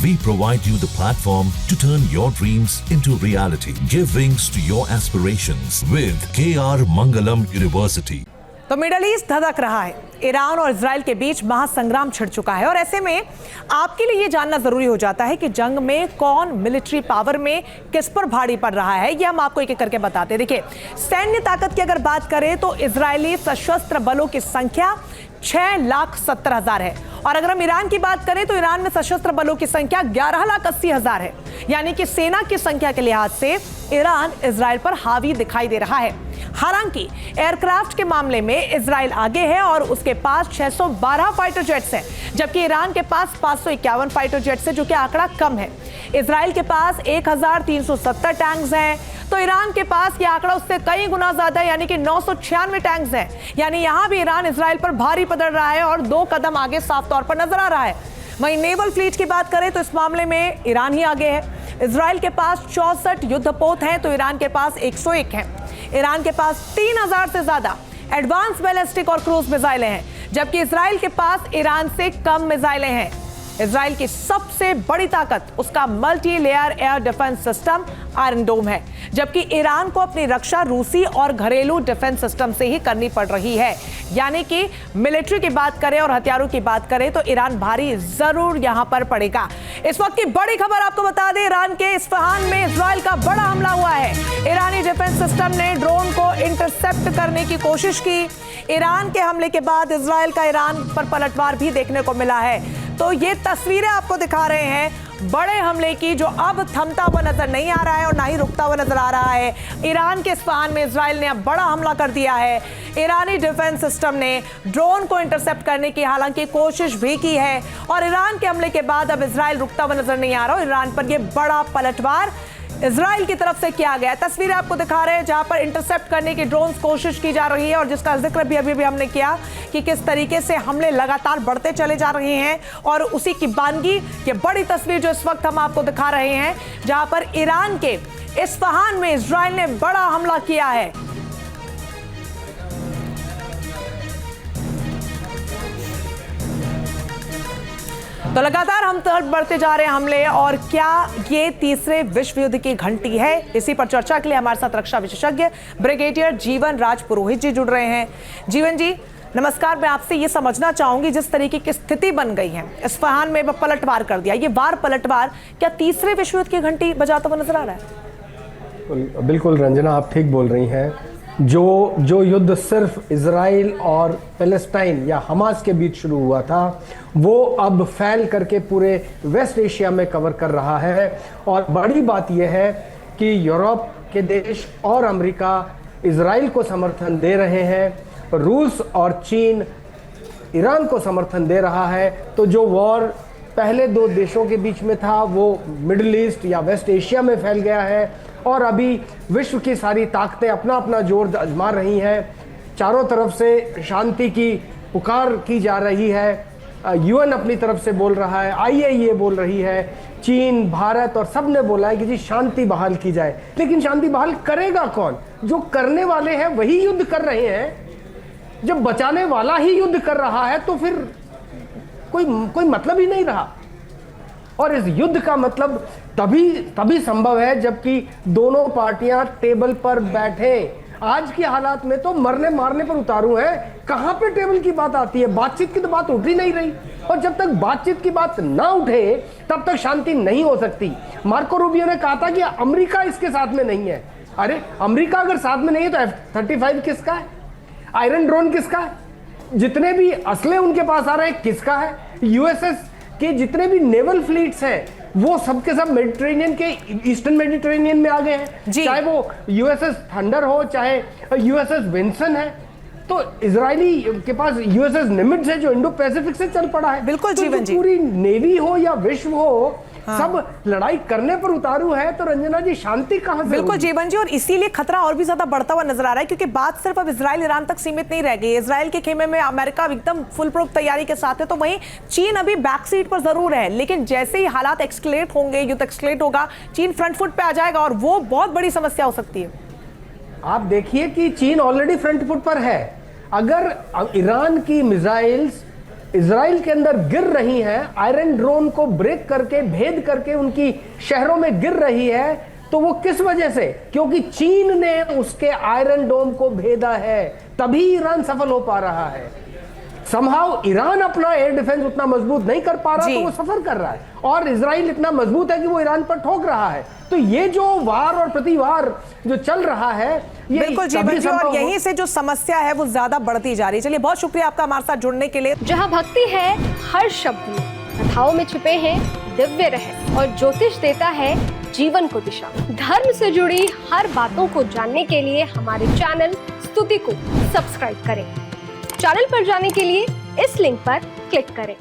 We provide you the platform to turn your dreams into reality. Give wings to your aspirations with KR Mangalam University. तो middle east धधक रहा है। Iran और Israel के बीच महासंग्राम छिड़ चुका है और ऐसे में आपके लिए ये जानना जरूरी हो जाता है कि जंग में कौन मिलिट्री पावर में किस पर भारी पड़ रहा है। ये हम आपको एक एक करके बताते हैं। देखिए, सैन्य ताकत की अगर बात करें तो इजरायली सशस्त्र बलों की संख्या 6,70,000 है और अगर हम ईरान की बात करें तो ईरान में सशस्त्र बलों की संख्या 11,80,000 है। यानी कि सेना की संख्या के लिहाज से ईरान इजराइल पर हावी दिखाई दे रहा है। हालांकि एयरक्राफ्ट के मामले में इजराइल आगे है और उसके पास 612 फाइटर जेट्स हैं, जबकि ईरान के पास 551 फाइटर जेट्स है, जो कि आंकड़ा कम है। इजराइल के पास 1,370 टैंक्स हैं, तो ईरान के पास ये आंकड़ा उससे कई गुना ज्यादा है, यानी कि 996 टैंक्स हैं। यानी यहां भी ईरान इजराइल पर भारी पड़ रहा है और 2 कदम आगे साफ तौर पर नजर आ रहा है। वहीं नेवल फ्लीट की बात करें तो इस मामले में ईरान ही आगे है। इजराइल के पास 64 युद्धपोत हैं तो ईरान के पास 101 हैं। ईरान के पास 3000 से ज्यादा एडवांस बैलिस्टिक और क्रूज मिसाइलें हैं, जबकि इजराइल के पास ईरान से कम मिसाइलें हैं। इजराइल की सबसे बड़ी ताकत उसका multi layer air defence system iron dome है, जबकि ईरान को अपनी रक्षा रूसी और घरेलू डिफेंस सिस्टम से ही करनी पड़ रही है। यानी कि मिलिट्री की बात करें और हथियारों की बात करें तो ईरान भारी जरूर यहां पर पड़ेगा। इस वक्त की बड़ी खबर आपको बता दें, ईरान के इस्फहान में इजराइल का बड़ा हमला हुआ है। ईरानी डिफेंस सिस्टम ने ड्रोन को इंटरसेप्ट करने की कोशिश की। ईरान के हमले के बाद इजराइल का ईरान पर पलटवार भी देखने को मिला है। तो ये तस्वीरें आपको दिखा रहे हैं बड़े हमले की, जो अब थमता हुआ नजर नहीं आ रहा है और ना ही रुकता हुआ नजर आ रहा है। ईरान के इस्फहान में इजराइल ने अब बड़ा हमला कर दिया है। ईरानी डिफेंस सिस्टम ने ड्रोन को इंटरसेप्ट करने की हालांकि कोशिश भी की है और ईरान के हमले के बाद अब इजराइल रुकता हुआ नजर नहीं आ रहा और ईरान पर यह बड़ा पलटवार इजराइल की तरफ से किया गया। तस्वीरें आपको दिखा रहे हैं जहां पर इंटरसेप्ट करने की ड्रोन कोशिश की जा रही है और जिसका जिक्र भी अभी हमने किया कि किस तरीके से हमले लगातार बढ़ते चले जा रहे हैं और उसी की बानगी ये बड़ी तस्वीर जो इस वक्त हम आपको दिखा रहे हैं, जहां पर ईरान के इस्फहान में इजराइल ने बड़ा हमला किया है। तो लगातार हम तरफ बढ़ते जा रहे हैं हमले, और क्या ये तीसरे विश्व युद्ध की घंटी है? इसी पर चर्चा के लिए हमारे साथ रक्षा विशेषज्ञ ब्रिगेडियर जीवन राज पुरोहित जी जुड़ रहे हैं। जीवन जी नमस्कार। मैं आपसे ये समझना चाहूंगी, जिस तरीके की स्थिति बन गई है, इस्फहान में पलटवार कर दिया, ये वार पलटवार क्या तीसरे विश्व युद्ध की घंटी बजाता हुआ नजर आ रहा है? बिल्कुल रंजना, आप ठीक बोल रही हैं। जो युद्ध सिर्फ इजराइल और पैलेस्टाइन या हमास के बीच शुरू हुआ था, वो अब फैल करके पूरे वेस्ट एशिया में कवर कर रहा है। और बड़ी बात यह है कि यूरोप के देश और अमेरिका इजराइल को समर्थन दे रहे हैं, रूस और चीन ईरान को समर्थन दे रहा है। तो जो वॉर पहले 2 देशों के बीच में था वो मिडिल ईस्ट या वेस्ट एशिया में फैल गया है और अभी विश्व की सारी ताकतें अपना अपना जोर आजमा रही हैं। चारों तरफ से शांति की पुकार की जा रही है। यूएन अपनी तरफ से बोल रहा है, आईएईए बोल रही है, चीन, भारत और सब ने बोला है कि जी शांति बहाल की जाए। लेकिन शांति बहाल करेगा कौन? जो करने वाले हैं वही युद्ध कर रहे हैं। जब बचाने वाला ही युद्ध कर रहा है तो फिर कोई मतलब ही नहीं रहा। और इस युद्ध का मतलब तभी संभव है जबकि दोनों पार्टियां टेबल पर बैठे। आज के हालात में तो मरने मारने पर उतारू है। कहां पे टेबल की बात आती है? बातचीत की तो बात उठ ही नहीं रही। और जब तक बातचीत की बात ना उठे तब तक शांति नहीं हो सकती। मार्को रूबियो ने कहा था कि अमेरिका इसके साथ में नहीं है। अरे अमेरिका अगर साथ में नहीं है तो F-35 किसका है? आयरन ड्रोन किसका है? जितने भी असले उनके पास आ रहे हैं किसका है? यूएसएस के जितने भी नेवल फ्लीट्स हैं वो सबके सब मेडिटेरेनियन के ईस्टर्न मेडिटेरेनियन में आ गए हैं। चाहे वो यूएसएस थंडर हो, चाहे यूएसएस विंसन है। तो इजरायली के पास यूएसएस निमिट्ज है जो इंडो पैसिफिक से चल पड़ा है। बिल्कुल तो जीवन जी, पूरी नेवी हो या विश्व हो, हाँ। सब लड़ाई करने पर उतारू है। तो रंजना जी शांति कहां से? बिल्कुल जीवन जी, और इसीलिए खतरा और भी ज्यादा बढ़ता हुआ नजर आ रहा है, क्योंकि बात सिर्फ अब इजराइल ईरान तक सीमित नहीं रह गई। इजराइल के खेमे में अमेरिका एकदम फुल प्रूफ तैयारी के साथ है, तो वहीं चीन अभी बैक सीट पर जरूर है। लेकिन जैसे ही हालात एक्सक्लेट होंगे, युद्ध एक्सक्लेट होगा, चीन फ्रंट फुट पे आ जाएगा और वो बहुत बड़ी समस्या हो सकती है। आप देखिए कि चीन ऑलरेडी फ्रंट फुट पर है। अगर ईरान की मिसाइल्स इजराइल के अंदर गिर रही हैं, आयरन ड्रोन को ब्रेक करके भेद करके उनकी शहरों में गिर रही है, तो वो किस वजह से? क्योंकि चीन ने उसके आयरन डोम को भेदा है, तभी ईरान सफल हो पा रहा है। समहाउ ईरान अपना एयर डिफेंस उतना मजबूत नहीं कर पा रहा, तो वो सफर कर रहा है, और इजराइल इतना मजबूत है कि वो ईरान पर ठोक रहा है। तो ये जो वार और प्रतिवार जो चल रहा है, ये बिल्कुल जीवन जी, और यहीं से जो समस्या है वो ज्यादा बढ़ती जा रही है। चलिए, बहुत शुक्रिया आपका हमारे साथ जुड़ने के लिए। जहां भक्ति है हर शब्द में, कथाओं में छिपे हैं दिव्य रहस्य, और ज्योतिष देता है जीवन को दिशा। धर्म से जुड़ी हर बातों को जानने के लिए हमारे चैनल स्तुति को सब्सक्राइब करें। चैनल पर जाने के लिए इस लिंक पर क्लिक करें।